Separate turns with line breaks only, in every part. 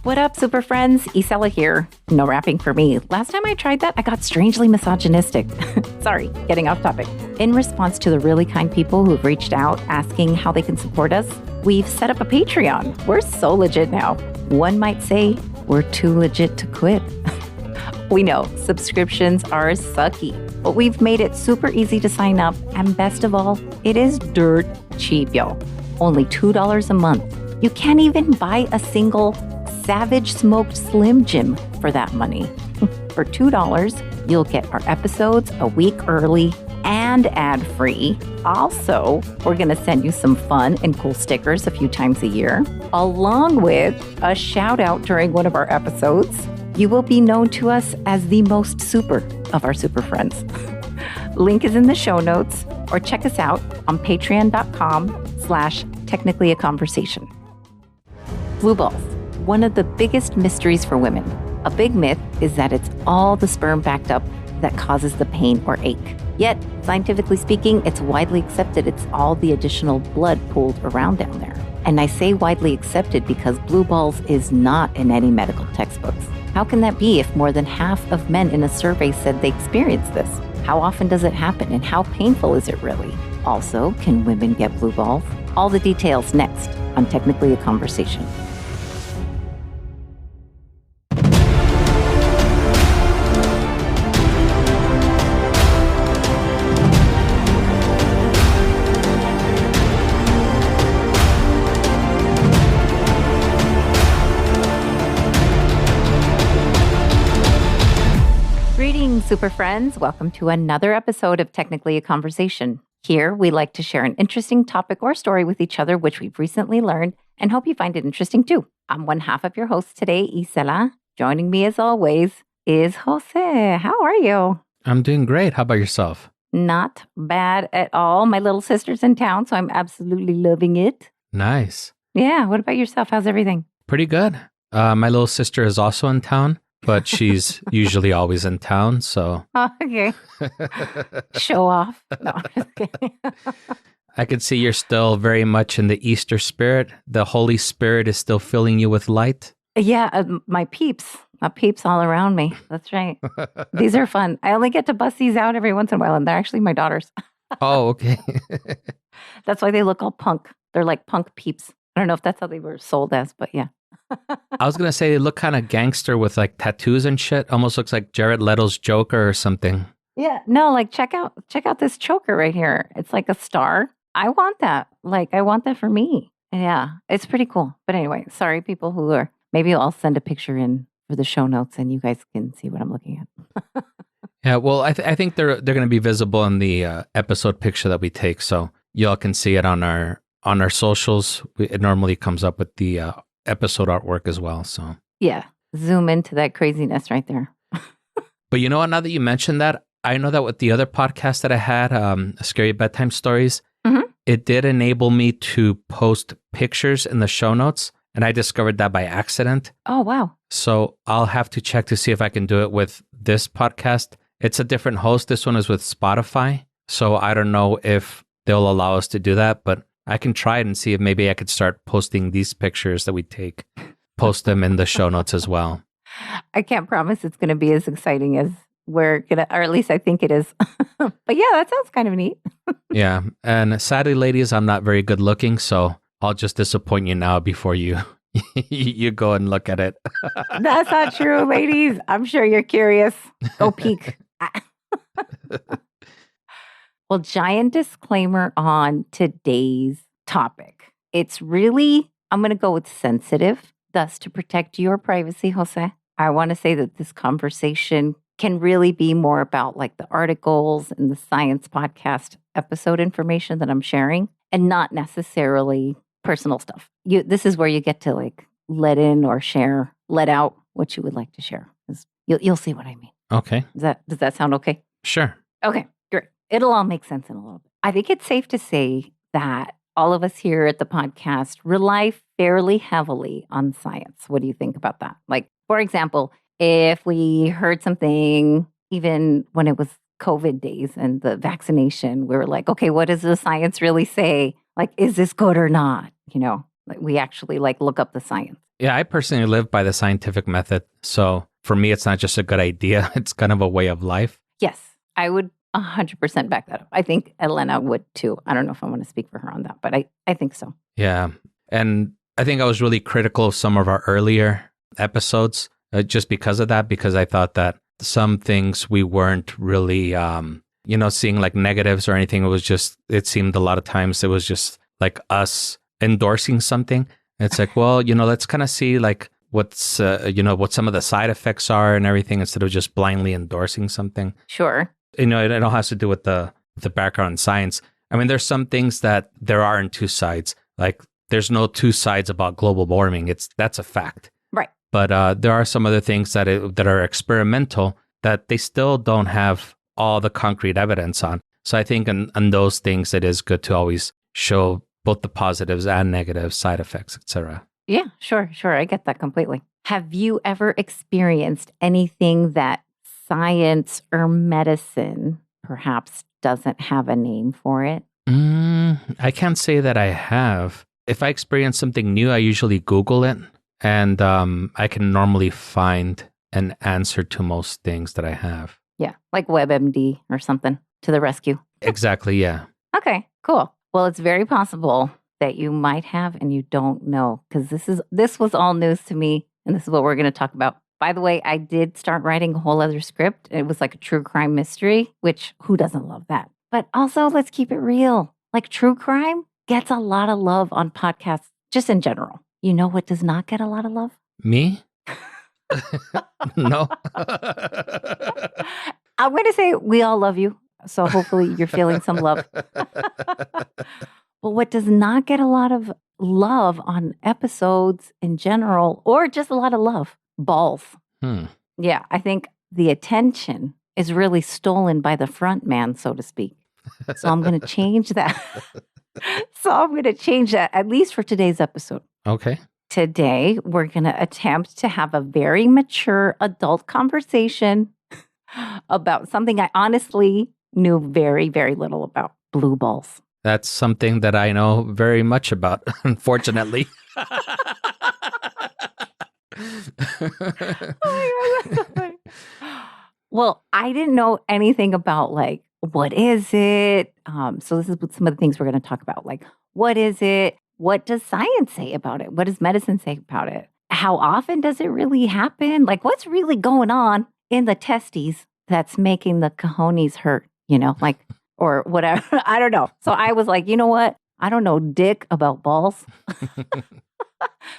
What up, super friends? Isela here. No rapping for me. Last time I tried that, I got strangely misogynistic. Sorry, getting off topic. In response to the really kind people who've reached out asking how they can support us, we've set up a Patreon. We're so legit now. One might say we're too legit to quit. We know subscriptions are sucky, but we've made it super easy to sign up. And best of all, it is dirt cheap, y'all. Only $2 a month. You can't even buy a single Savage Smoked Slim Jim for that money. For $2, you'll get our episodes a week early and ad-free. Also, we're going to send you some fun and cool stickers a few times a year, along with a shout out during one of our episodes. You will be known to us as the most super of our super friends. Link is in the show notes, or check us out on patreon.com/technicallyaconversation. Blue balls. One of the biggest mysteries for women. A big myth is that it's all the sperm backed up that causes the pain or ache. Yet, scientifically speaking, it's widely accepted it's all the additional blood pooled around down there. And I say widely accepted because blue balls is not in any medical textbooks. How can that be if more than half of men in a survey said they experienced this? How often does it happen and how painful is it really? Also, can women get blue balls? All the details next on Technically a Conversation. Super friends, welcome to another episode of Technically a Conversation. Here, we like to share an interesting topic or story with each other, which we've recently learned, and hope you find it interesting too. I'm one half of your host today, Isela. Joining me as always is Jose. How are you?
I'm doing great. How about yourself?
Not bad at all. My little sister's in town, so I'm absolutely loving it.
Nice.
Yeah, what about yourself? How's everything?
Pretty good. My little sister is also in town, but she's usually always in town, so.
Oh, okay. Show off. No, I'm just kidding.
I can see you're still very much in the Easter spirit. The Holy Spirit is still filling you with light.
Yeah, my peeps all around me. That's right. These are fun. I only get to bust these out every once in a while, and they're actually my daughters.
Oh, okay.
That's why they look all punk. They're like punk peeps. I don't know if that's how they were sold as, but yeah.
I was going to say they look kind of gangster with like tattoos and shit. Almost looks like Jared Leto's Joker or something.
Yeah, no, like check out this choker right here. It's like a star. I want that. Like I want that for me. Yeah, it's pretty cool. But anyway, sorry people who are, maybe I'll send a picture in for the show notes and you guys can see what I'm looking at.
Yeah, well, I think they're going to be visible in the episode picture that we take, so y'all can see it on our socials. It normally comes up with the episode artwork as well. So
yeah, zoom into that craziness right there.
But you know what? Now that you mentioned that, I know that with the other podcast that I had, Scary Bedtime Stories, it did enable me to post pictures in the show notes, and I discovered that by accident.
Oh, wow.
So I'll have to check to see if I can do it with this podcast. It's a different host. This one is with Spotify. So I don't know if they'll allow us to do that, but I can try it and see if maybe I could start posting these pictures that we take, post them in the show notes as well.
I can't promise it's going to be as exciting as we're going to, or at least I think it is. But yeah, that sounds kind of neat.
Yeah. And sadly, ladies, I'm not very good looking, so I'll just disappoint you now before you you go and look at it.
That's not true, ladies. I'm sure you're curious. Go peek. Well, giant disclaimer on today's topic. It's really, I'm going to go with sensitive, thus to protect your privacy, Jose. I want to say that this conversation can really be more about like the articles and the science podcast episode information that I'm sharing and not necessarily personal stuff. This is where you get to like let in or share, let out what you would like to share. You'll see what I mean.
Okay.
Does that sound okay?
Sure.
Okay, great. It'll all make sense in a little bit. I think it's safe to say that all of us here at the podcast rely fairly heavily on science. What do you think about that? Like, for example, if we heard something, even when it was COVID days and the vaccination, we were like, okay, what does the science really say? Like, is this good or not? You know, like we actually like look up the science.
Yeah, I personally live by the scientific method. So for me, it's not just a good idea. It's kind of a way of life.
Yes, I would 100% back that up. I think Elena would too. I don't know if I want to speak for her on that, but I think so.
Yeah. And I think I was really critical of some of our earlier episodes just because of that, because I thought that some things we weren't really, seeing like negatives or anything. It seemed a lot of times it was just like us endorsing something. It's like, well, let's kind of see like what some of the side effects are and everything instead of just blindly endorsing something.
Sure.
It all has to do with the background in science. I mean, there's some things that there aren't two sides. Like there's no two sides about global warming. That's a fact.
Right.
But there are some other things that are experimental that they still don't have all the concrete evidence on. So I think on those things, it is good to always show both the positives and negative side effects, etc.
Yeah, sure. I get that completely. Have you ever experienced anything that science or medicine perhaps doesn't have a name for it?
I can't say that I have. If I experience something new, I usually Google it, and I can normally find an answer to most things that I have.
Yeah, like WebMD or something to the rescue.
Exactly, yeah.
Okay, cool. Well, it's very possible that you might have and you don't know, because this was all news to me, and this is what we're going to talk about. By the way, I did start writing a whole other script. It was like a true crime mystery, which who doesn't love that? But also, let's keep it real. Like true crime gets a lot of love on podcasts, just in general. You know what does not get a lot of love?
Me? No.
I'm going to say we all love you. So hopefully you're feeling some love. But what does not get a lot of love on episodes in general, or just a lot of love? Balls. Yeah, I think the attention is really stolen by the front man, so to speak. So I'm going to change that. At least for today's episode.
Okay.
Today, we're going to attempt to have a very mature adult conversation about something I honestly knew very, very little about: blue balls.
That's something that I know very much about, unfortunately.
Oh my God, that's so funny. Well, I didn't know anything about like, what is it? So this is some of the things we're going to talk about. Like, what is it? What does science say about it? What does medicine say about it? How often does it really happen? Like, what's really going on in the testes that's making the cojones hurt? Like, or whatever. I don't know. So I was like, you know what? I don't know dick about balls.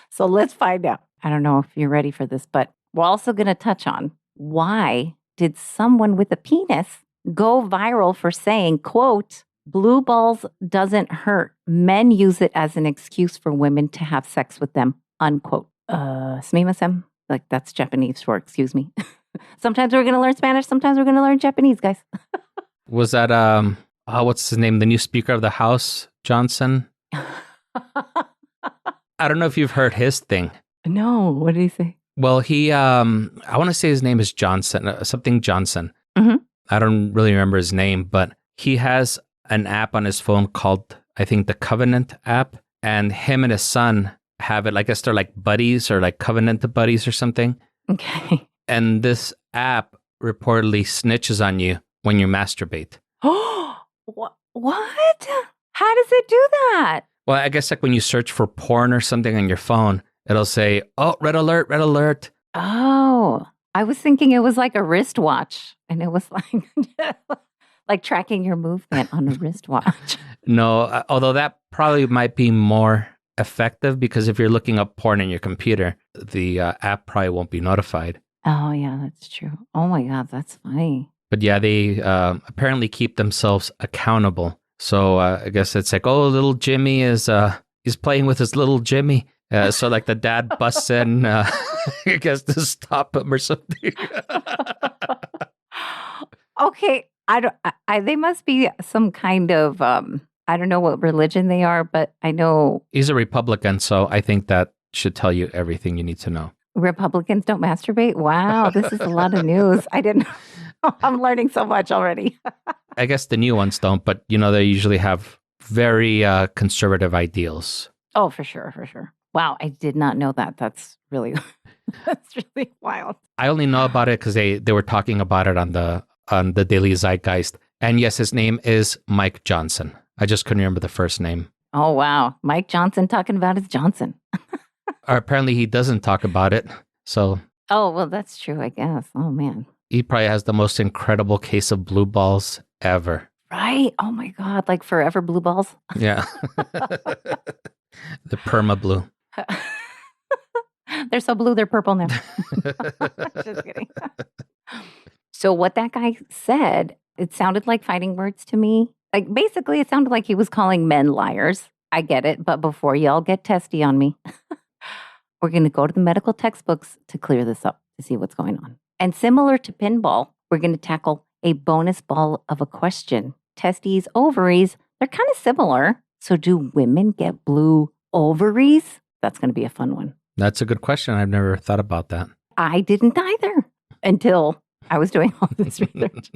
So let's find out. I don't know if you're ready for this, but we're also going to touch on why did someone with a penis go viral for saying, quote, blue balls doesn't hurt. Men use it as an excuse for women to have sex with them, unquote. Sumimasen. Like that's Japanese for excuse me. Sometimes we're going to learn Spanish. Sometimes we're going to learn Japanese, guys.
Was that, what's his name? The new Speaker of the House, Johnson? I don't know if you've heard his thing.
No, what did he say?
Well, he, I want to say his name is Johnson, something Johnson.
Mm-hmm.
I don't really remember his name, but he has an app on his phone called, I think, the Covenant app. And him and his son have it. I guess they're like buddies or like Covenant buddies or something.
Okay.
And this app reportedly snitches on you when you masturbate.
Oh, what? How does it do that?
Well, I guess like when you search for porn or something on your phone, it'll say, oh, red alert, red alert.
Oh, I was thinking it was like a wristwatch, and it was like tracking your movement on a wristwatch.
No, although that probably might be more effective because if you're looking up porn on your computer, the app probably won't be notified.
Oh, yeah, that's true. Oh my God, that's funny.
But yeah, they apparently keep themselves accountable. So I guess it's like, oh, little Jimmy is he's playing with his little Jimmy. So like the dad busts in, I guess to stop him or something.
Okay, they must be some kind of I don't know what religion they are, but I know
he's a Republican, so I think that should tell you everything you need to know.
Republicans don't masturbate. Wow, this is a lot of news. I didn't. I'm learning so much already.
I guess the new ones don't, but they usually have very conservative ideals.
Oh, for sure, for sure. Wow, I did not know that. That's really that's really wild.
I only know about it because they were talking about it on the Daily Zeitgeist. And yes, his name is Mike Johnson. I just couldn't remember the first name.
Oh, wow. Mike Johnson talking about his Johnson.
Or apparently he doesn't talk about it. So
Oh, well, that's true, I guess. Oh, man.
he probably has the most incredible case of blue balls ever.
Right? Oh, my God. Like forever blue balls?
Yeah. The perma blue.
They're so blue, they're purple now. Just kidding. So what that guy said, it sounded like fighting words to me. Like basically, it sounded like he was calling men liars. I get it, but before y'all get testy on me, we're going to go to the medical textbooks to clear this up, to see what's going on. And similar to pinball, we're going to tackle a bonus ball of a question. Testes, ovaries, they're kind of similar. So do women get blue ovaries? That's going to be a fun one.
That's a good question. I've never thought about that.
I didn't either until I was doing all this research.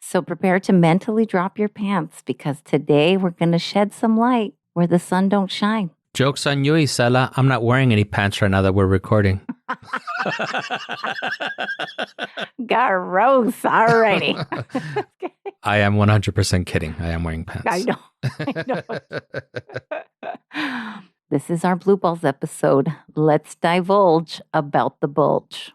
So prepare to mentally drop your pants because today we're going to shed some light where the sun don't shine.
Joke's on you, Isela. I'm not wearing any pants right now that we're recording.
Gross. Alrighty.
I am 100% kidding. I am wearing pants.
I know. This is our Blue Balls episode. Let's divulge about the bulge.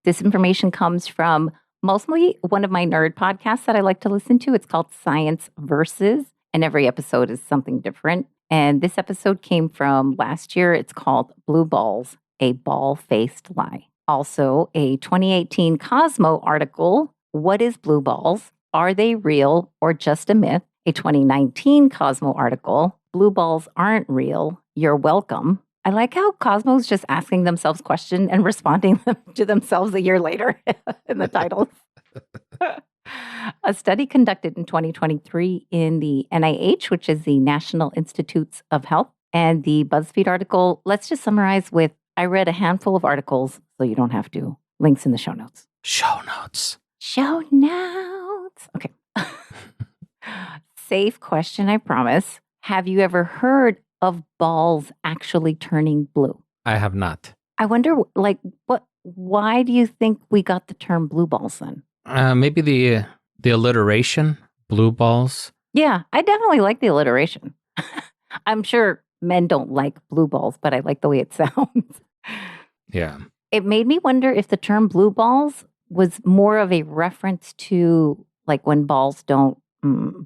This information comes from mostly one of my nerd podcasts that I like to listen to. It's called Science Versus, and every episode is something different. And this episode came from last year. It's called Blue Balls, a ball-faced lie. Also, a 2018 Cosmo article, What is Blue Balls? Are they real or just a myth? A 2019 Cosmo article, Blue Balls aren't real. You're welcome. I like how Cosmo's just asking themselves questions and responding to themselves a year later in the titles. A study conducted in 2023 in the NIH, which is the National Institutes of Health, and the BuzzFeed article. Let's just summarize with, I read a handful of articles, so you don't have to. Links in the show notes.
Show notes.
Show notes. Okay. Safe question, I promise. Have you ever heard of balls actually turning blue?
I have not.
I wonder, why do you think we got the term blue balls then?
Maybe the alliteration, blue balls.
Yeah, I definitely like the alliteration. I'm sure men don't like blue balls, but I like the way it sounds.
Yeah.
It made me wonder if the term blue balls was more of a reference to like when balls don't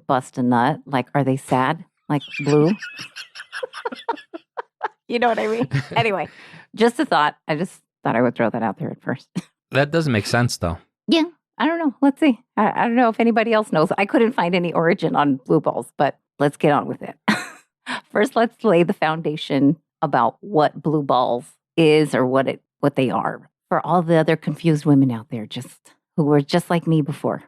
bust a nut. Like, are they sad? Like blue? You know what I mean? Anyway, just a thought. I just thought I would throw that out there at first.
That doesn't make sense, though.
Yeah, I don't know. Let's see. I don't know if anybody else knows. I couldn't find any origin on blue balls, but let's get on with it. First, let's lay the foundation about what blue balls is or what they are for all the other confused women out there who were just like me before.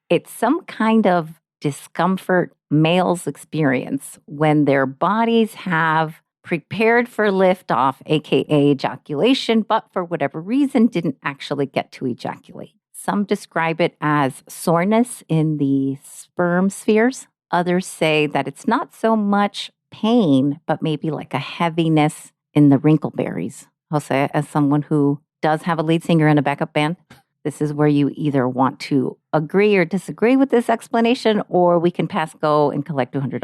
It's some kind of discomfort males experience when their bodies have prepared for liftoff, aka ejaculation, but for whatever reason didn't actually get to ejaculate. Some describe it as soreness in the sperm spheres. Others say that it's not so much pain, but maybe like a heaviness in the wrinkleberries. I'll say it as someone who does have a lead singer in a backup band. This is where you either want to agree or disagree with this explanation, or we can pass go and collect $200.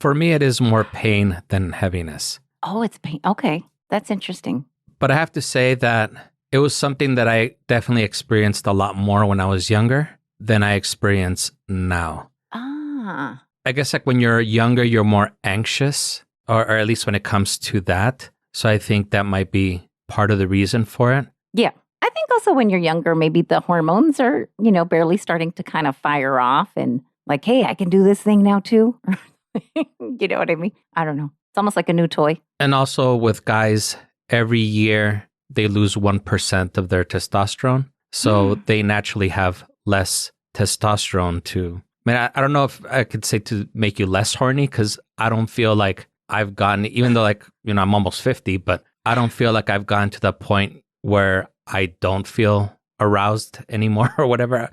For me, it is more pain than heaviness.
Oh, it's pain. Okay. That's interesting.
But I have to say that it was something that I definitely experienced a lot more when I was younger than I experience now.
Ah.
I guess like when you're younger, you're more anxious, or at least when it comes to that. So I think that might be part of the reason for it.
Yeah. I think also when you're younger, maybe the hormones are, barely starting to kind of fire off and like, hey, I can do this thing now too. You know what I mean? I don't know. It's almost like a new toy.
And also with guys, every year they lose 1% of their testosterone. So they naturally have less testosterone to, I don't know if I could say to make you less horny, because I don't feel like I've gotten, even though I'm almost 50, but I don't feel like I've gotten to the point where I don't feel aroused anymore or whatever.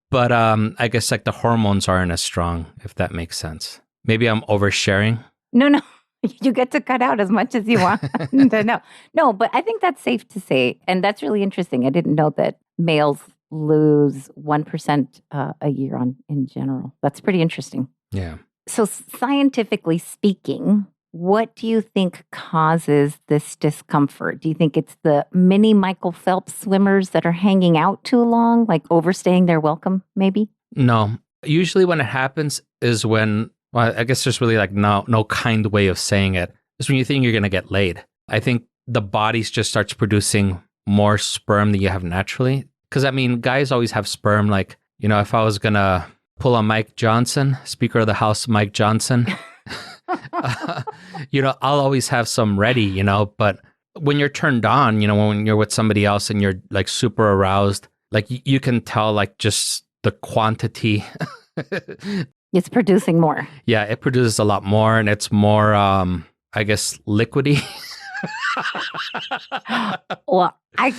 But I guess like the hormones aren't as strong, if that makes sense. Maybe I'm oversharing.
No. You get to cut out as much as you want to know. No, but I think that's safe to say. And that's really interesting. I didn't know that males lose 1% a year in general. That's pretty interesting.
Yeah.
So scientifically speaking, what do you think causes this discomfort? Do you think it's the mini Michael Phelps swimmers that are hanging out too long, like overstaying their welcome, maybe?
No. Usually when it happens is when, well, I guess there's really like no kind way of saying it. Is when you think you're going to get laid. I think the body just starts producing more sperm than you have naturally. Because I mean, guys always have sperm. Like, if I was going to pull a Mike Johnson, Speaker of the House, Mike Johnson, I'll always have some ready, but when you're turned on, when you're with somebody else and you're like super aroused, like you can tell like just the quantity.
It's producing more.
Yeah, it produces a lot more and it's more, I guess, liquidy.
Well, I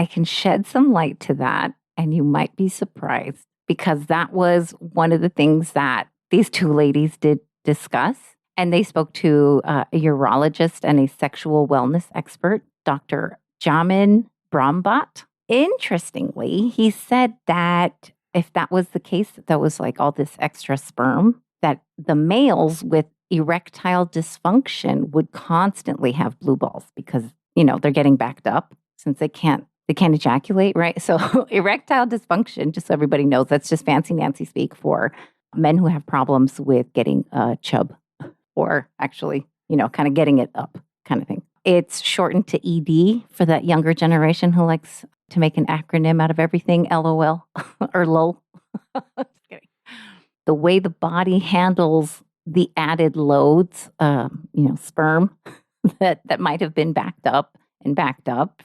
can shed some light to that, and you might be surprised because that was one of the things that these two ladies did discuss. And they spoke to a urologist and a sexual wellness expert, Dr. Jamin Brahmbhatt. Interestingly, he said that if that was the case, that was like all this extra sperm, that the males with erectile dysfunction would constantly have blue balls because, they're getting backed up since they can't ejaculate, right? So erectile dysfunction, just so everybody knows, that's just fancy Nancy speak for men who have problems with getting chub or actually, kind of getting it up kind of thing. It's shortened to ED for that younger generation who likes to make an acronym out of everything, LOL or LOL. Just kidding. The way the body handles the added loads, sperm that might have been backed up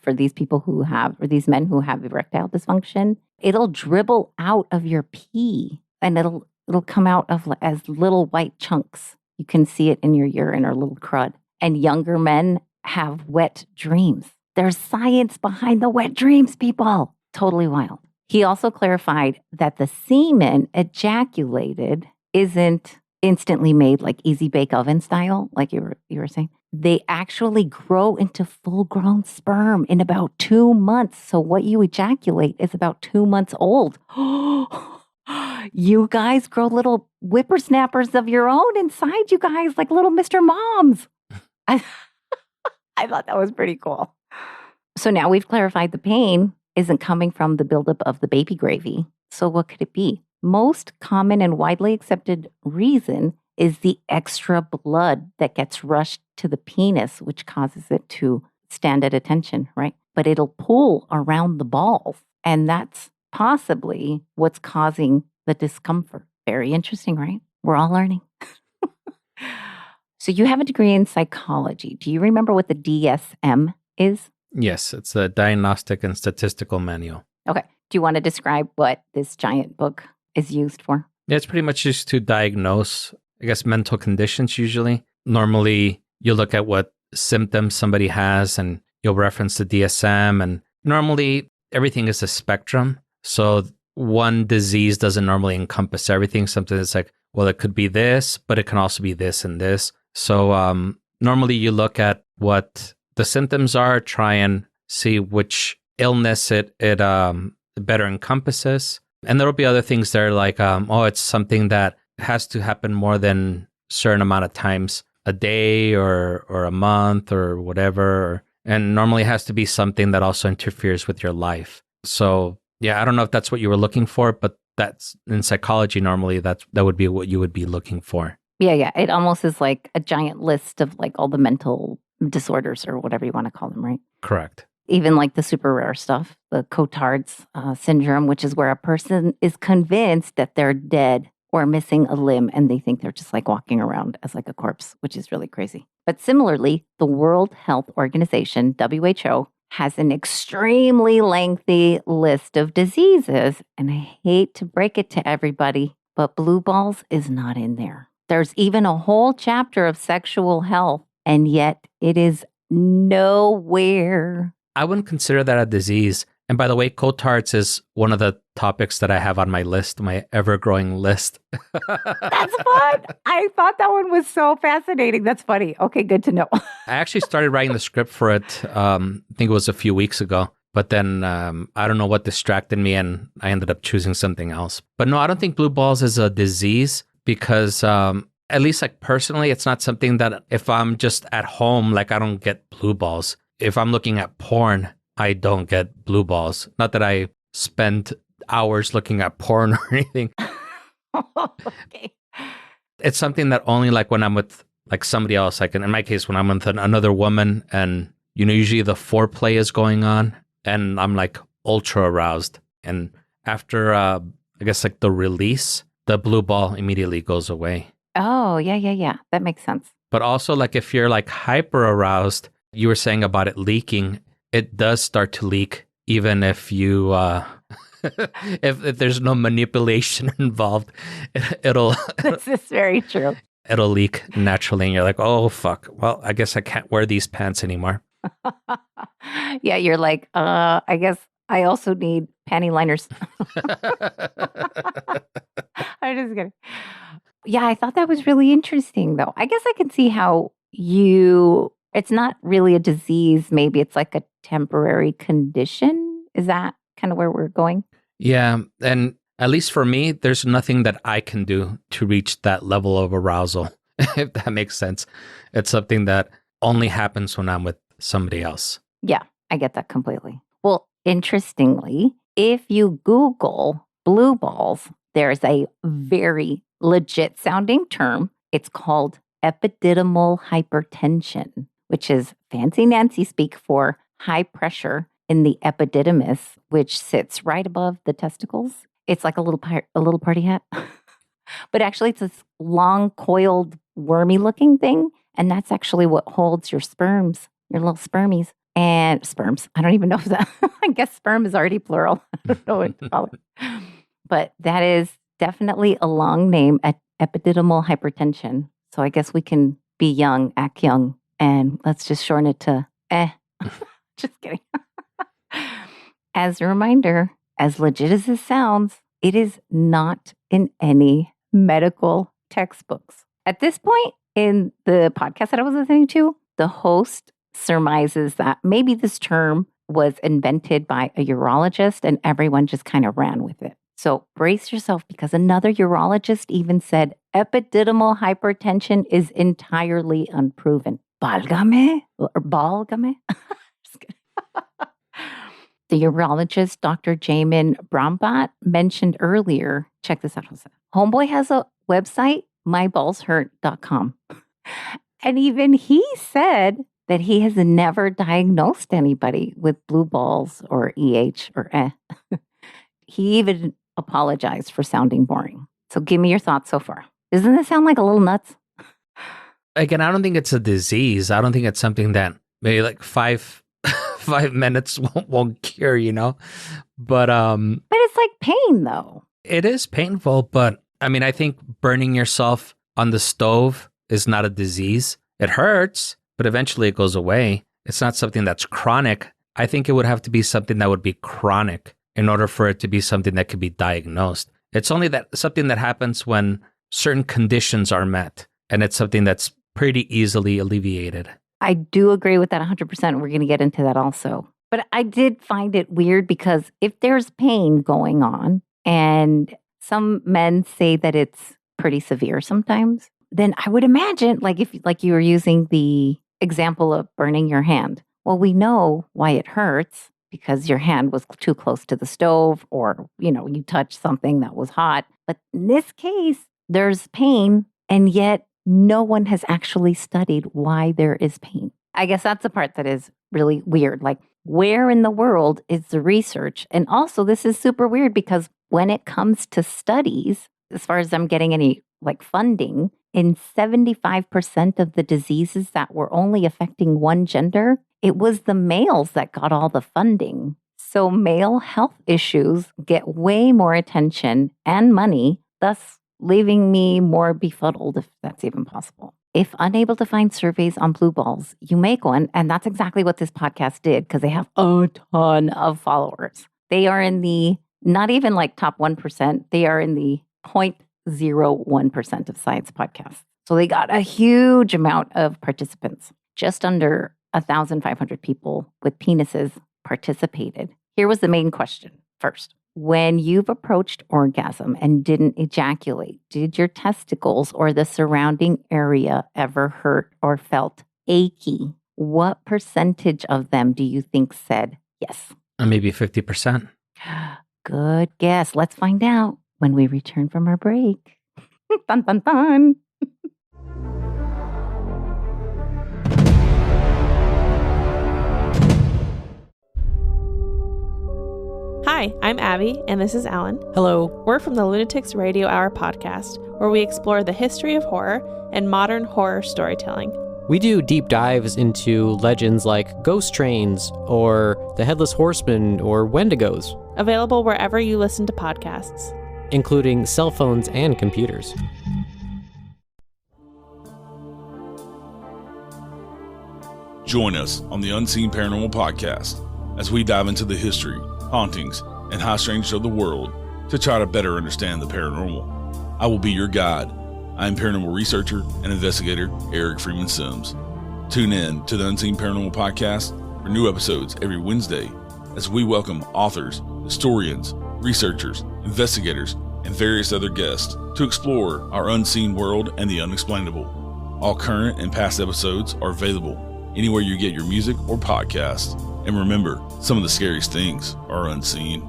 for these people who have, or these men who have erectile dysfunction, it'll dribble out of your pee and it'll come out as little white chunks. You can see it in your urine or little crud. And younger men have wet dreams. There's science behind the wet dreams, people. Totally wild. He also clarified that the semen ejaculated isn't instantly made like easy bake oven style, like you were saying. They actually grow into full-grown sperm in about 2 months. So what you ejaculate is about 2 months old. You guys grow little whippersnappers of your own inside you guys, like little Mr. Moms. I thought that was pretty cool. So now we've clarified the pain isn't coming from the buildup of the baby gravy. So what could it be? Most common and widely accepted reason is the extra blood that gets rushed to the penis, which causes it to stand at attention, right? But it'll pull around the balls, and that's possibly what's causing the discomfort. Very interesting, right? We're all learning. So you have a degree in psychology. Do you remember what the DSM is?
Yes, it's a Diagnostic and Statistical Manual.
Okay. Do you want to describe what this giant book is used for?
Yeah, it's pretty much just to diagnose, I guess, mental conditions usually. Normally, you look at what symptoms somebody has and you'll reference the DSM. And normally, everything is a spectrum. So one disease doesn't normally encompass everything. Something that's like, well, it could be this, but it can also be this and this. So normally you look at what the symptoms are, try and see which illness it better encompasses. And there'll be other things there like, it's something that has to happen more than a certain amount of times a day or a month or whatever. And normally it has to be something that also interferes with your life. So yeah, I don't know if that's what you were looking for, but that's in psychology, normally that would be what you would be looking for.
Yeah. It almost is like a giant list of like all the mental disorders or whatever you want to call them, right?
Correct.
Even like the super rare stuff, the Cotard's syndrome, which is where a person is convinced that they're dead or missing a limb and they think they're just like walking around as like a corpse, which is really crazy. But similarly, the World Health Organization, WHO, has an extremely lengthy list of diseases. And I hate to break it to everybody, but blue balls is not in there. There's even a whole chapter of sexual health, and yet it is nowhere.
I wouldn't consider that a disease. And by the way, cotards is one of the topics that I have on my list, my ever-growing list.
That's fun. I thought that one was so fascinating. That's funny. Okay, good to know.
I actually started writing the script for it, I think it was a few weeks ago. But then I don't know what distracted me and I ended up choosing something else. But no, I don't think blue balls is a disease because at least like personally, it's not something that if I'm just at home, like I don't get blue balls. If I'm looking at porn, I don't get blue balls. Not that I spend hours looking at porn or anything.
Okay.
It's something that only like when I'm with like somebody else, like in my case, when I'm with another woman and, usually the foreplay is going on and I'm like ultra aroused. And after, I guess like the release, the blue ball immediately goes away.
Oh, yeah. That makes sense.
But also like if you're like hyper aroused, you were saying about it leaking, it does start to leak even if you, if there's no manipulation involved, it'll...
This is very true.
It'll leak naturally and you're like, oh, fuck. Well, I guess I can't wear these pants anymore.
Yeah, you're like, I guess I also need panty liners. I'm just kidding. Yeah, I thought that was really interesting, though. I guess I can see how it's not really a disease. Maybe it's like a temporary condition. Is that kind of where we're going?
Yeah. And at least for me, there's nothing that I can do to reach that level of arousal, if that makes sense. It's something that only happens when I'm with somebody else.
Yeah, I get that completely. Well, interestingly, if you Google blue balls, there's a very legit sounding term. It's called epididymal hypertension, which is fancy Nancy speak for high pressure in the epididymis, which sits right above the testicles. It's like a little party hat. But actually, it's this long, coiled, wormy-looking thing. And that's actually what holds your sperms, your little spermies. And sperms. I don't even know if that... I guess sperm is already plural. I don't know what to call it. But that is definitely a long name, epididymal hypertension. So I guess we can be young, act young, and let's just shorten it to Just kidding. As a reminder, as legit as this sounds, it is not in any medical textbooks. At this point in the podcast that I was listening to, the host surmises that maybe this term was invented by a urologist and everyone just kind of ran with it. So brace yourself because another urologist even said epididymal hypertension is entirely unproven. Balgame? Or balgame? Just kidding. The urologist, Dr. Jamin Brombat, mentioned earlier, check this out, Jose. Homeboy has a website, myballshurt.com. And even he said that he has never diagnosed anybody with blue balls or EH or He even apologized for sounding boring. So give me your thoughts so far. Doesn't this sound like a little nuts?
Again, I don't think it's a disease. I don't think it's something that maybe like 5 minutes won't cure, But
it's like pain though.
It is painful, but I mean, I think burning yourself on the stove is not a disease. It hurts, but eventually it goes away. It's not something that's chronic. I think it would have to be something that would be chronic in order for it to be something that could be diagnosed. It's only that something that happens when certain conditions are met, and it's something that's pretty easily alleviated.
I do agree with that 100%. We're going to get into that also. But I did find it weird because if there's pain going on, and some men say that it's pretty severe sometimes, then I would imagine, like you were using the example of burning your hand. Well, we know why it hurts because your hand was too close to the stove or, you touched something that was hot. But in this case, there's pain, and yet no one has actually studied why there is pain. I guess that's the part that is really weird. Like, where in the world is the research? And also, this is super weird because when it comes to studies, as far as I'm getting any funding, in 75% of the diseases that were only affecting one gender, it was the males that got all the funding. So male health issues get way more attention and money, thus leaving me more befuddled, if that's even possible. If unable to find surveys on blue balls, you make one. And that's exactly what this podcast did because they have a ton of followers. They are in the not even like top 1%. They are in the 0.01% of science podcasts. So they got a huge amount of participants. Just under 1,500 people with penises participated. Here was the main question first. When you've approached orgasm and didn't ejaculate, did your testicles or the surrounding area ever hurt or felt achy? What percentage of them do you think said yes?
Maybe 50%.
Good guess. Let's find out when we return from our break. Dun, dun, dun.
Hi, I'm Abby, and this is Alan.
Hello.
We're from the Lunatics Radio Hour podcast, where we explore the history of horror and modern horror storytelling.
We do deep dives into legends like ghost trains, or the Headless Horseman, or Wendigos.
Available wherever you listen to podcasts,
including cell phones and computers.
Join us on the Unseen Paranormal Podcast as we dive into the history, hauntings, and high strange of the world to try to better understand the paranormal. I will be your guide. I am paranormal researcher and investigator Eric Freeman Sims. Tune in to the Unseen Paranormal Podcast for new episodes every Wednesday as we welcome authors, historians, researchers, investigators, and various other guests to explore our unseen world and the unexplainable. All current and past episodes are available anywhere you get your music or podcasts. And remember, some of the scariest things are unseen.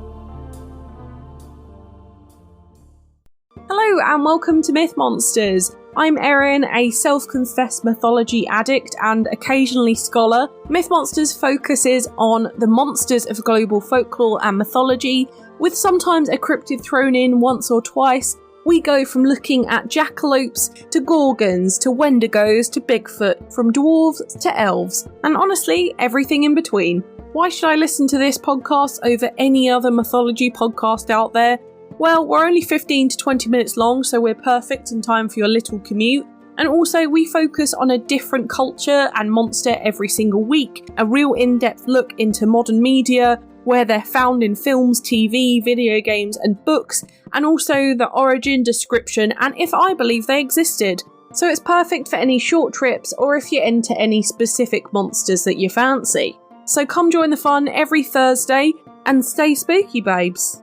Hello, and welcome to Myth Monsters. I'm Erin, a self-confessed mythology addict and occasionally scholar. Myth Monsters focuses on the monsters of global folklore and mythology, with sometimes a cryptid thrown in once or twice. We go from looking at jackalopes to gorgons to wendigos to Bigfoot, from dwarves to elves, and honestly, everything in between. Why should I listen to this podcast over any other mythology podcast out there? Well, we're only 15 to 20 minutes long, so we're perfect in time for your little commute. And also, we focus on a different culture and monster every single week. A real in-depth look into modern media, where they're found in films, TV, video games, and books, and also the origin, description, and if I believe they existed. So it's perfect for any short trips, or if you're into any specific monsters that you fancy. So come join the fun every Thursday, and stay spooky, babes.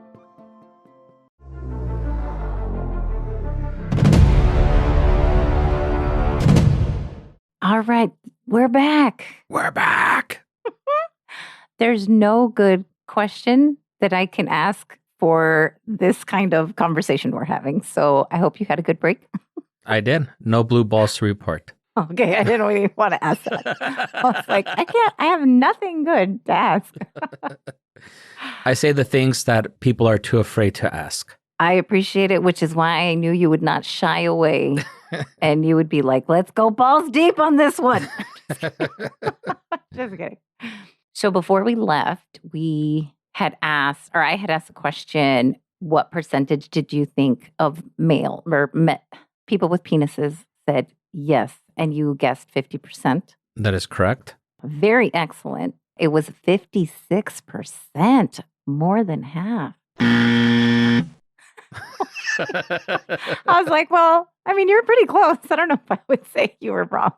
All right, we're back.
We're back.
There's no good question that I can ask for this kind of conversation we're having. So I hope you had a good break.
I did. No blue balls to report.
Okay, I didn't really want to ask that. I was like, I have nothing good to ask.
I say the things that people are too afraid to ask.
I appreciate it, which is why I knew you would not shy away and you would be like, let's go balls deep on this one. Just kidding. So before we left, I had asked a question, what percentage did you think of male or people with penises said yes, and you guessed 50%?
That is correct.
Very excellent. It was 56%, more than half. I was like, well, I mean, you're pretty close. I don't know if I would say you were wrong.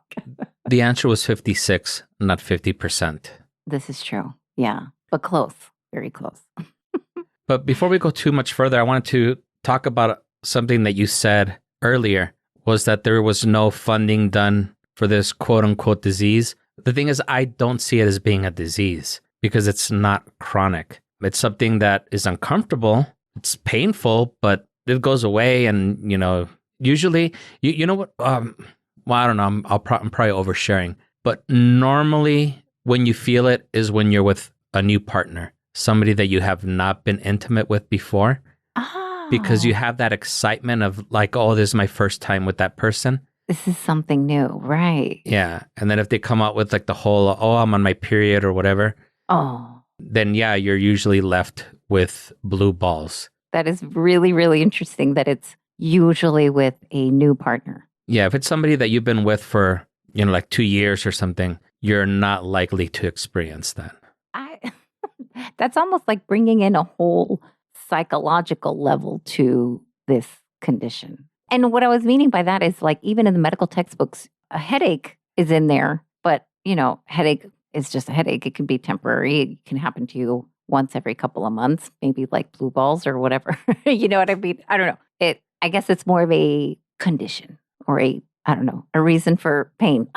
The answer was 56, not 50%.
This is true. Yeah, but close. Very close.
But before we go too much further, I wanted to talk about something that you said earlier, was that there was no funding done for this quote-unquote disease. The thing is, I don't see it as being a disease because it's not chronic. It's something that is uncomfortable. It's painful, but it goes away. And, usually, you know what? Well, I don't know. I'm probably oversharing. But normally, when you feel it is when you're with a new partner, somebody that you have not been intimate with before.
Oh.
Because you have that excitement of like, oh, this is my first time with that person.
This is something new, right?
Yeah. And then if they come out with like the whole, oh, I'm on my period or whatever.
Oh.
Then yeah, you're usually left with blue balls.
That is really, really interesting that it's usually with a new partner.
Yeah, if it's somebody that you've been with for, like 2 years or something, you're not likely to experience that.
That's almost like bringing in a whole psychological level to this condition. And what I was meaning by that is like even in the medical textbooks, a headache is in there, but headache is just a headache. It can be temporary. It can happen to you once every couple of months, maybe like blue balls or whatever. You know what I mean? I don't know. I guess it's more of a condition or a reason for pain.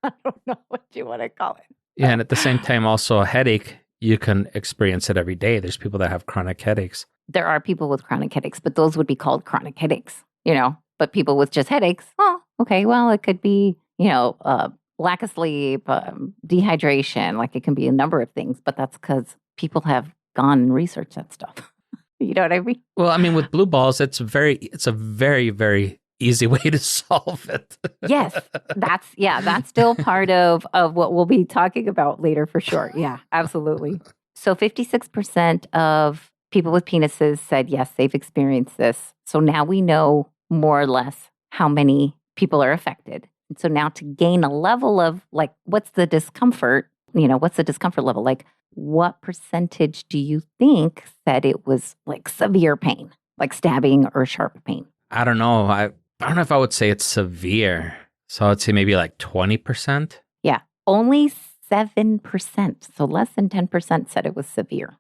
I don't know what you want to call it.
Yeah, and at the same time, also a headache, you can experience it every day. There's people that have chronic headaches.
There are people with chronic headaches, but those would be called chronic headaches, But people with just headaches, okay, well, it could be, lack of sleep, dehydration, like it can be a number of things, but that's because people have gone and researched that stuff. You know what I mean?
Well, I mean, with blue balls, it's a very, very easy way to solve it.
Yes, that's still part of what we'll be talking about later for sure. Yeah, absolutely. So 56% of people with penises said, yes, they've experienced this. So now we know more or less how many people are affected. And so now to gain a level of like, what's the discomfort? What's the discomfort level? Like, what percentage do you think said it was like severe pain, like stabbing or sharp pain?
I don't know. I don't know if I would say it's severe. So I'd say maybe like 20%.
Yeah, only 7%. So less than 10% said it was severe.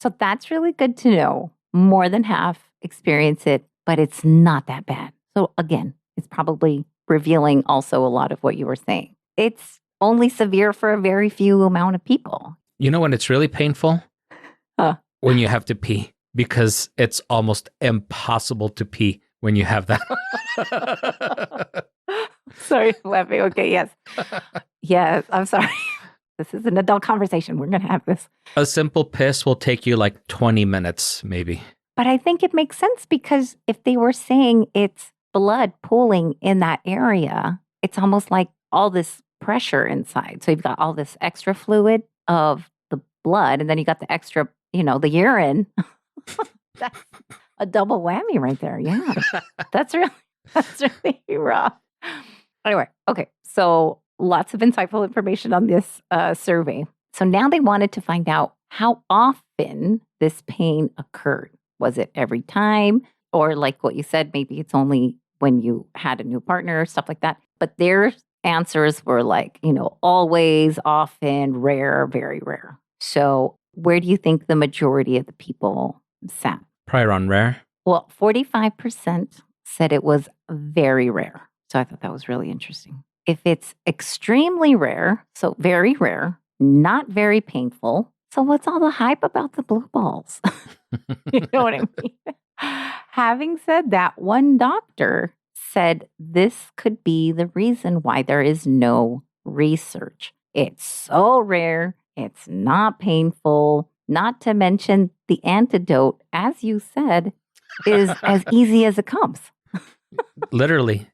So that's really good to know. More than half experience it, but it's not that bad. So again, it's probably revealing also a lot of what you were saying. It's only severe for a very few amount of people.
You know when it's really painful? When you have to pee, because it's almost impossible to pee when you have that.
Sorry, I'm laughing. Okay, yes. Yes, I'm sorry. This is an adult conversation. We're going to have this.
A simple piss will take you like 20 minutes, maybe.
But I think it makes sense because if they were saying it's blood pooling in that area, it's almost like all this pressure inside. So you've got all this extra fluid of the blood, and then you got the extra, the urine. That's a double whammy right there. Yeah. That's really rough. Anyway, okay. So lots of insightful information on this survey. So now they wanted to find out how often this pain occurred. Was it every time? Or like what you said, maybe it's only when you had a new partner or stuff like that. But their answers were like, always, often, rare, very rare. So where do you think the majority of the people sat?
Probably around rare.
Well, 45% said it was very rare. So I thought that was really interesting. If it's extremely rare, so very rare, not very painful, so what's all the hype about the blue balls? You know what I mean? Having said that, one doctor said this could be the reason why there is no research. It's so rare, it's not painful, not to mention the antidote, as you said, is as easy as it comes.
Literally.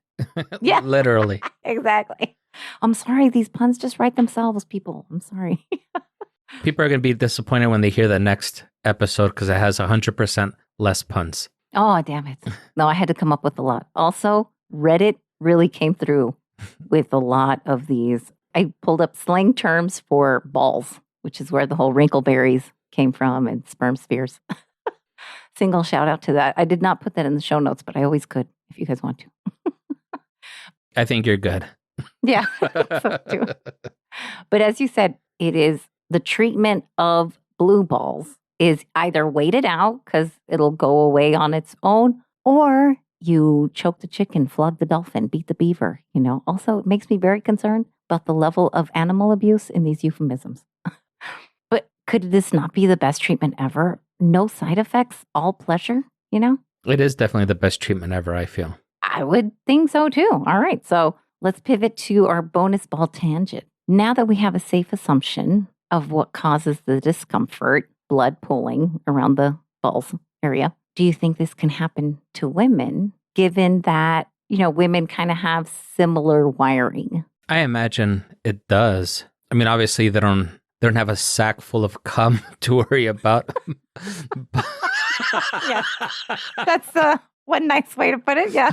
Yeah.
Literally.
Exactly. I'm sorry, these puns just write themselves, people. I'm sorry.
People are going to be disappointed when they hear the next episode because it has 100% less puns.
Oh, damn it. No, I had to come up with a lot. Also, Reddit really came through with a lot of these. I pulled up slang terms for balls, which is where the whole wrinkleberries came from, and sperm spheres. Single shout out to that. I did not put that in the show notes, but I always could if you guys want to.
I think you're good.
Yeah, so too. But as you said, it is the treatment of blue balls is either wait it out because it'll go away on its own, or you choke the chicken, flog the dolphin, beat the beaver. Also, it makes me very concerned about the level of animal abuse in these euphemisms. But could this not be the best treatment ever? No side effects, all pleasure,
It is definitely the best treatment ever, I feel.
I would think so too. All right. So let's pivot to our bonus ball tangent. Now that we have a safe assumption of what causes the discomfort, blood pooling around the balls area, do you think this can happen to women, given that, women kind of have similar wiring?
I imagine it does. I mean, obviously they don't have a sack full of cum to worry about.
Yeah. That's one nice way to put it. Yeah.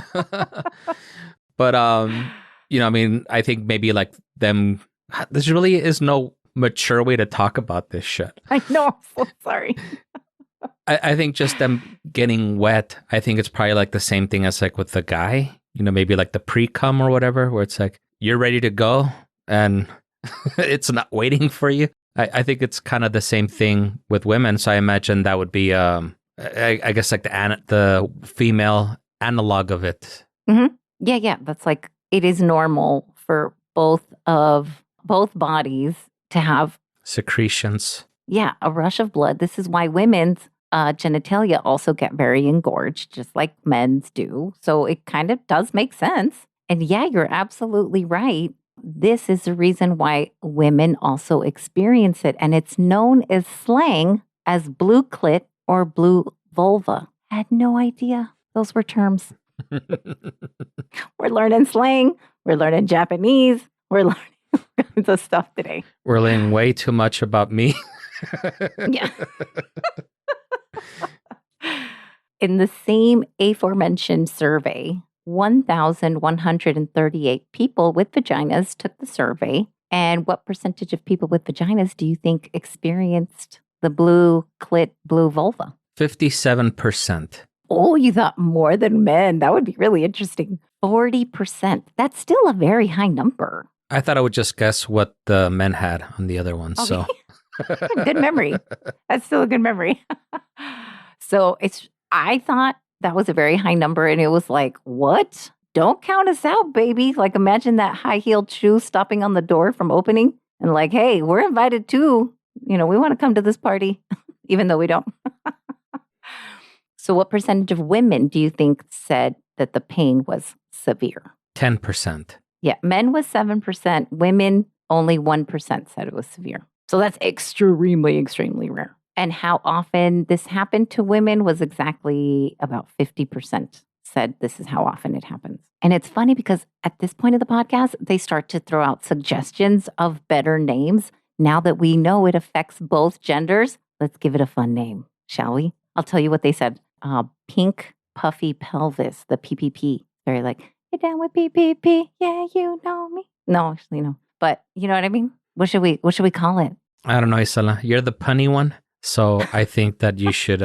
But I mean, I think maybe like them. This really is no mature way to talk about this shit.
I know. I'm so sorry.
I think just them getting wet. I think it's probably like the same thing as like with the guy. Maybe like the pre-cum or whatever, where it's like you're ready to go and it's not waiting for you. I think it's kind of the same thing with women. So I imagine that would be, I guess, like the female analog of it.
Mm-hmm. Yeah. That's like it is normal for both bodies to have
secretions.
Yeah, a rush of blood. This is why women's genitalia also get very engorged, just like men's do. So it kind of does make sense. And yeah, you're absolutely right. This is the reason why women also experience it. And it's known as slang as blue clit or blue vulva. I had no idea those were terms. We're learning slang. We're learning Japanese. We're learning all kinds of stuff today.
We're learning way too much about me.
Yeah. In the same aforementioned survey, 1,138 people with vaginas took the survey. And what percentage of people with vaginas do you think experienced the blue clit, blue vulva?
57%.
Oh, you thought more than men. That would be really interesting. 40%. That's still a very high number.
I thought I would just guess what the men had on the other ones.
Okay.
So
good memory. That's still a good memory. So I thought that was a very high number. And it was like, what? Don't count us out, baby. Like, imagine that high-heeled shoe stopping on the door from opening and like, hey, we're invited too. We want to come to this party, even though we don't. So what percentage of women do you think said that the pain was severe?
10%.
Yeah, men was 7%. Women, only 1% said it was severe. So that's extremely, extremely rare. And how often this happened to women was exactly about 50% said this is how often it happens. And it's funny because at this point of the podcast, they start to throw out suggestions of better names. Now that we know it affects both genders, let's give it a fun name, shall we? I'll tell you what they said. Pink puffy pelvis, the PPP. They're like, you're down with PPP. Yeah, you know me. No, actually, no. But you know what I mean? What should we call it?
I don't know, Isela. You're the punny one. So I think that you should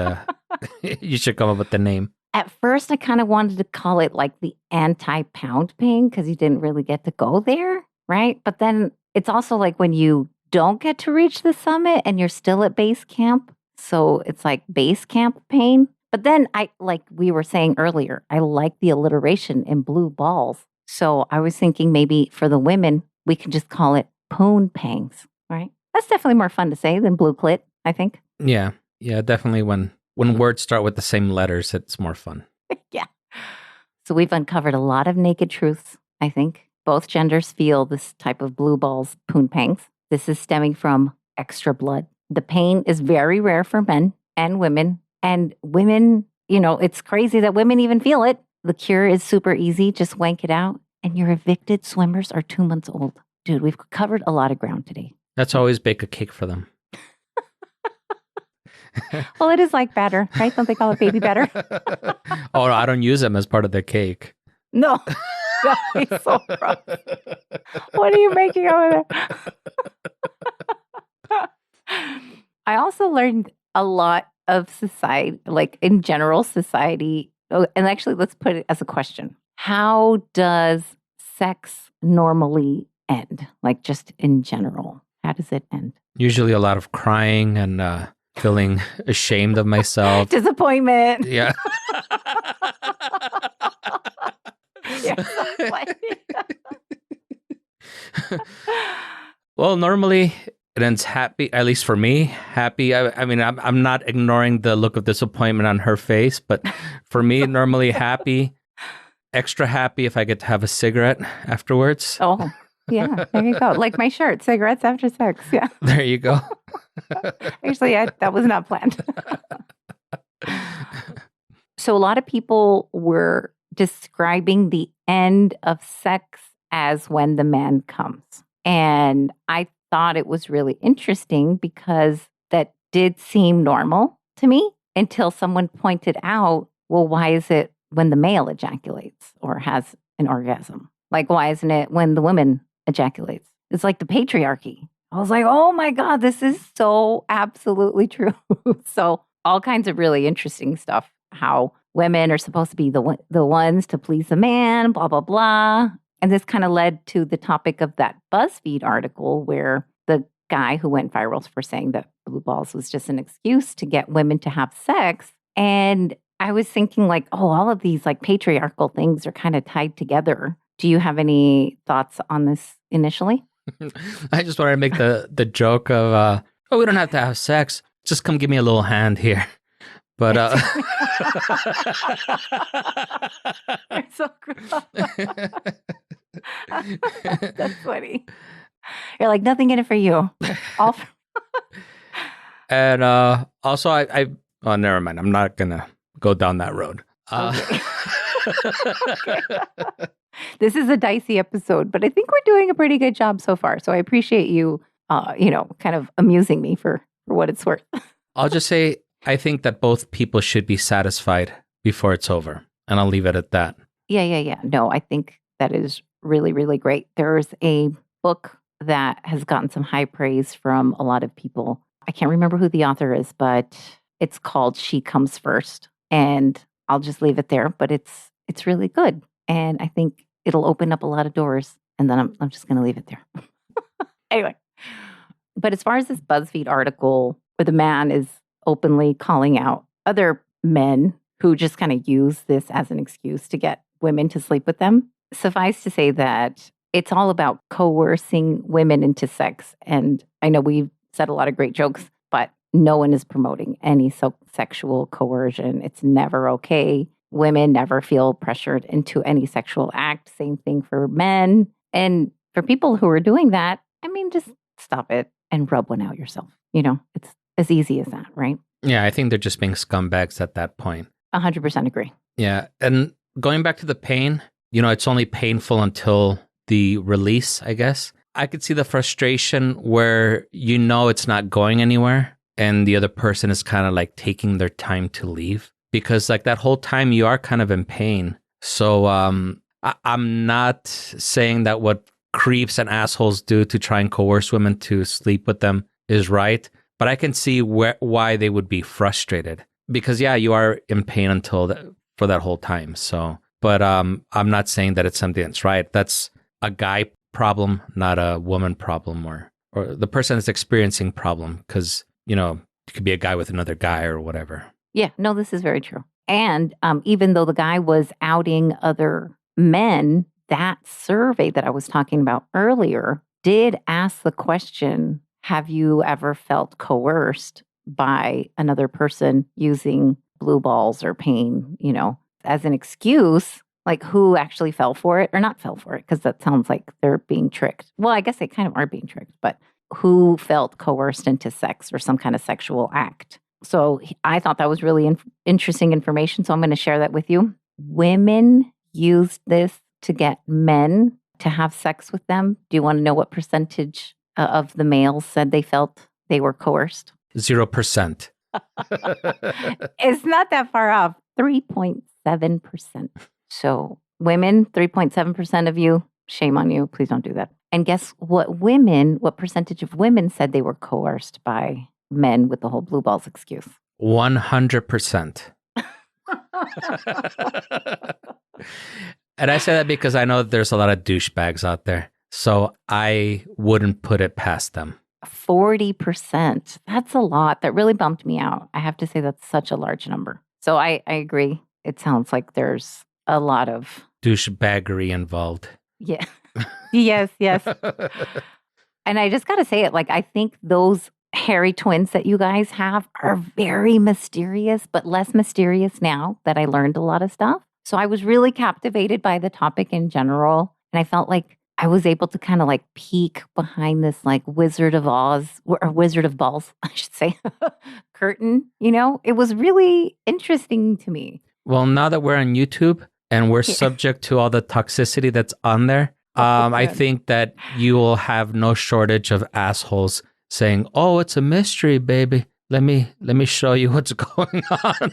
you should come up with the name.
At first, I kind of wanted to call it like the anti-pound pain because you didn't really get to go there, right? But then it's also like when you don't get to reach the summit and you're still at base camp. So it's like base camp pain. But then like we were saying earlier, I like the alliteration in blue balls. So I was thinking maybe for the women, we can just call it poon pangs, right? That's definitely more fun to say than blue clit, I think.
Yeah, definitely. When words start with the same letters, it's more fun.
Yeah. So we've uncovered a lot of naked truths, I think. Both genders feel this type of blue balls, poon pangs. This is stemming from extra blood. The pain is very rare for men and women. And women, it's crazy that women even feel it. The cure is super easy. Just wank it out. And your evicted swimmers are 2 months old. Dude, we've covered a lot of ground today.
Let's always bake a cake for them.
Well, it is like batter, right? Don't they call it baby batter?
Oh, no, I don't use them as part of the cake.
No. That is so gross. What are you making over there? I also learned a lot of society, like in general society. Oh, and actually, let's put it as a question. How does sex normally end? Like just in general, how does it end?
Usually a lot of crying and feeling ashamed of myself.
Disappointment.
Yeah. Well, normally it ends happy, at least for me, happy. I mean, I'm not ignoring the look of disappointment on her face, but for me, normally happy, extra happy if I get to have a cigarette afterwards.
Oh, yeah. There you go. Like my shirt, cigarettes after sex. Yeah.
There you go.
Actually, that was not planned. So a lot of people were describing the end of sex as when the man comes. And I thought it was really interesting because that did seem normal to me. until someone pointed out, well, why is it when the male ejaculates or has an orgasm? Like, why isn't it when the woman ejaculates? It's like the patriarchy. I was like, oh my God, this is so absolutely true. So all kinds of really interesting stuff, how women are supposed to be the ones to please the man, blah, blah, blah. And this kind of led to the topic of that BuzzFeed article where the guy who went viral for saying that blue balls was just an excuse to get women to have sex. And I was thinking like, oh, all of these like patriarchal things are kind of tied together. Do you have any thoughts on this initially?
I just wanted to make the joke of, oh, we don't have to have sex. Just come give me a little hand here. But
You're so gross. That's funny. You're like, nothing in it for you. All for-
And also, oh, never mind. I'm not going to go down that road.
Okay. This is a dicey episode, but I think we're doing a pretty good job so far. So I appreciate you, kind of amusing me for what it's worth.
I'll just say, I think that both people should be satisfied before it's over. And I'll leave it at that.
Yeah. No, I think that is really, really great. There's a book that has gotten some high praise from a lot of people. I can't remember who the author is, but it's called She Comes First. And I'll just leave it there, but it's really good. And I think it'll open up a lot of doors. And then I'm just going to leave it there. Anyway, but as far as this BuzzFeed article where the man is openly calling out other men who just kind of use this as an excuse to get women to sleep with them, suffice to say that it's all about coercing women into sex. And I know we've said a lot of great jokes, but no one is promoting any sexual coercion. It's never okay. Women never feel pressured into any sexual act. Same thing for men. And for people who are doing that, I mean, just stop it and rub one out yourself. It's as easy as that, right?
Yeah, I think they're just being scumbags at that point.
100% agree.
Yeah. And going back to the pain, it's only painful until the release, I guess. I could see the frustration where it's not going anywhere and the other person is kind of like taking their time to leave because like that whole time you are kind of in pain. So I'm not saying that what creeps and assholes do to try and coerce women to sleep with them is right, but I can see why they would be frustrated because you are in pain for that whole time. So, but I'm not saying that it's something that's right. That's a guy problem, not a woman problem or the person that's experiencing problem because, it could be a guy with another guy or whatever.
Yeah, no, this is very true. And even though the guy was outing other men, that survey that I was talking about earlier did ask the question, have you ever felt coerced by another person using blue balls or pain, as an excuse? Like who actually fell for it or not fell for it? Because that sounds like they're being tricked. Well, I guess they kind of are being tricked, but who felt coerced into sex or some kind of sexual act? So I thought that was really interesting information. So I'm going to share that with you. Women used this to get men to have sex with them. Do you want to know what percentage of the males said they felt they were coerced?
0%.
It's not that far off. 3.7%. So women, 3.7% of you, shame on you. Please don't do that. And guess what percentage of women said they were coerced by men with the whole blue balls excuse?
100%. And I say that because I know there's a lot of douchebags out there. So I wouldn't put it past them.
40%. That's a lot. That really bumped me out. I have to say that's such a large number. So I agree. It sounds like there's a lot of
douchebaggery involved.
Yeah. Yes. And I just got to say it. Like, I think those hairy twins that you guys have are very mysterious, but less mysterious now that I learned a lot of stuff. So I was really captivated by the topic in general. And I felt like I was able to kind of like peek behind this like Wizard of Oz or Wizard of Balls, I should say, curtain. It was really interesting to me.
Well, now that we're on YouTube and we're subject to all the toxicity that's on there, I think that you will have no shortage of assholes saying, oh, it's a mystery, baby. Let me show you what's going on.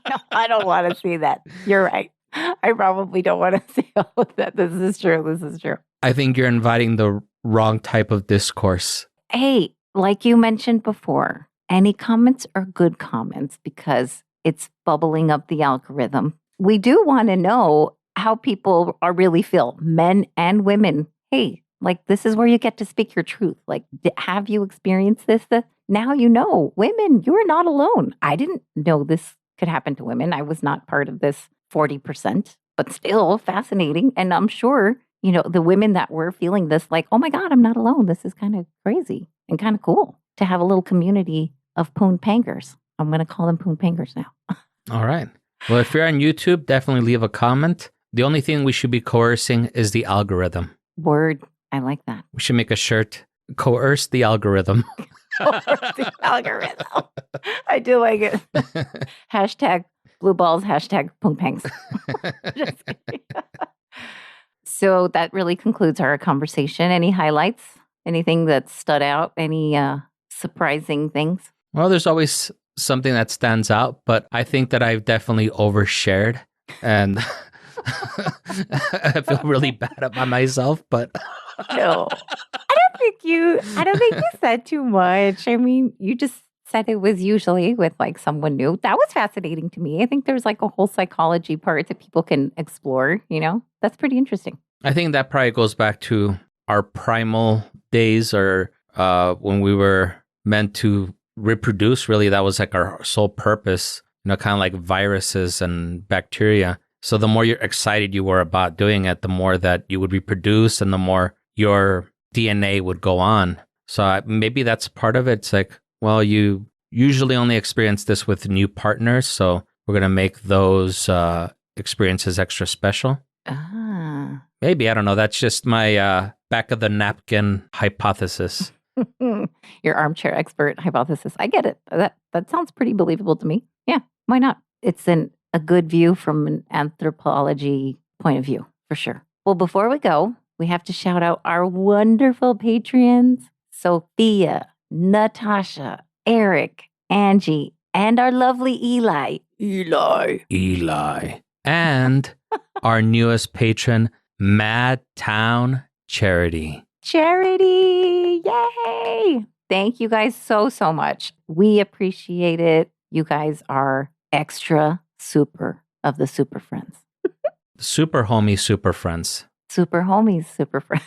No, I don't want to see that. You're right. I probably don't want to see all of that. This is true. This is true.
I think you're inviting the wrong type of discourse.
Hey, like you mentioned before, any comments are good comments because it's bubbling up the algorithm. We do want to know how people are really feel, men and women. Hey, like this is where you get to speak your truth. Like, have you experienced this? Now you know, women, you're not alone. I didn't know this could happen to women. I was not part of this 40%, but still fascinating. And I'm sure, you know, the women that were feeling this, like, oh my God, I'm not alone. This is kind of crazy and kind of cool to have a little community of poon pangers. I'm going to call them poon pangers now.
All right. Well, if you're on YouTube, definitely leave a comment. The only thing we should be coercing is the algorithm.
Word. I like that.
We should make a shirt, coerce the algorithm.
The algorithm. I do like it. Hashtag blue balls, hashtag poon pangs. Just kidding. So that really concludes our conversation. Any highlights? Anything that stood out? Any surprising things?
Well, there's always something that stands out, but I think that I've definitely overshared and I feel really bad about myself, but
No. I don't think you said too much. I mean, you just said it was usually with like someone new. That was fascinating to me. I think there's like a whole psychology part that people can explore, you know? That's pretty interesting.
I think that probably goes back to our primal days or when we were meant to reproduce. Really, that was like our sole purpose, you know, kind of like viruses and bacteria. So the more you're excited you were about doing it, the more that you would reproduce and the more your DNA would go on. So maybe that's part of it. It's like, well, you usually only experience this with new partners. So we're going to make those experiences extra special.
Ah.
Maybe, I don't know. That's just my back of the napkin hypothesis.
Your armchair expert hypothesis. I get it. That sounds pretty believable to me. Yeah, why not? It's a good view from an anthropology point of view, for sure. Well, before we go, we have to shout out our wonderful Patreons, Sophia, Natasha, Eric, Angie, and our lovely Eli.
And our newest patron, Mad Town Charity.
Yay! Thank you guys so much. We appreciate it. You guys are extra super of the super friends.
Super homie, super friends.
Super homies, super friends.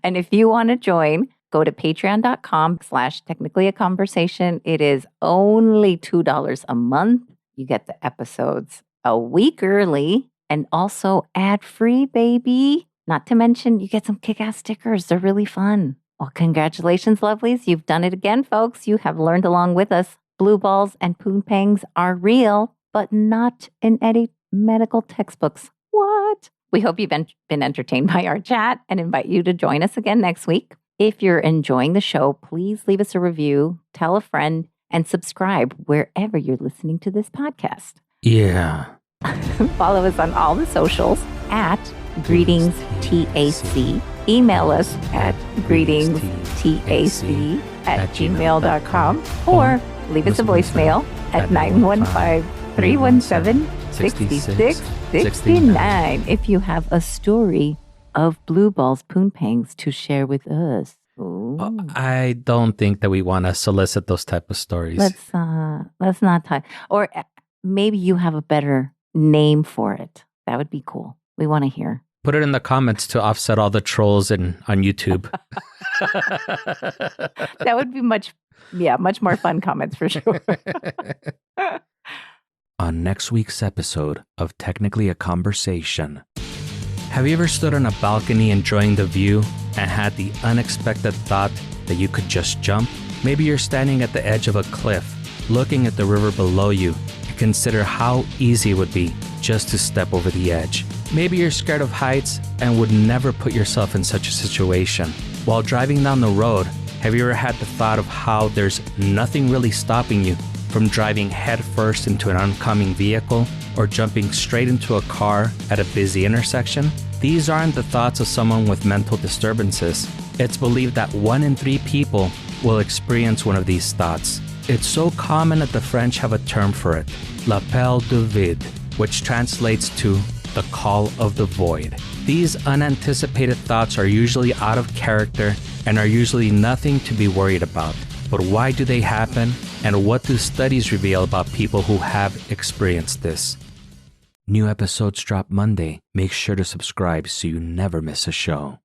And if you want to join, go to patreon.com/technically a conversation. It is only $2 a month. You get the episodes a week early and also ad-free, baby. Not to mention, you get some kick-ass stickers. They're really fun. Well, congratulations, lovelies. You've done it again, folks. You have learned along with us. Blue balls and poon pangs are real, but not in any medical textbooks. What? We hope you've been entertained by our chat and invite you to join us again next week. If you're enjoying the show, please leave us a review, tell a friend, and subscribe wherever you're listening to this podcast.
Yeah.
Follow us on all the socials at GreetingsTAC. Email us at greetingstac@gmail.com or leave us a voicemail at 915-317-6669 if you have a story of blue balls poon pangs to share with us.
I don't think that we want to solicit those type of stories.
Let's not talk. Or maybe you have a better name for it. That would be cool. We want to hear.
Put it in the comments to offset all the trolls on YouTube.
That would be much more fun comments for sure.
On next week's episode of Technically a Conversation. Have you ever stood on a balcony enjoying the view and had the unexpected thought that you could just jump? Maybe you're standing at the edge of a cliff, looking at the river below you, and consider how easy it would be just to step over the edge. Maybe you're scared of heights and would never put yourself in such a situation. While driving down the road, have you ever had the thought of how there's nothing really stopping you from driving headfirst into an oncoming vehicle or jumping straight into a car at a busy intersection? These aren't the thoughts of someone with mental disturbances. It's believed that 1 in 3 people will experience one of these thoughts. It's so common that the French have a term for it, l'appel du vide, which translates to the call of the void. These unanticipated thoughts are usually out of character and are usually nothing to be worried about. But why do they happen, and what do studies reveal about people who have experienced this? New episodes drop Monday. Make sure to subscribe so you never miss a show.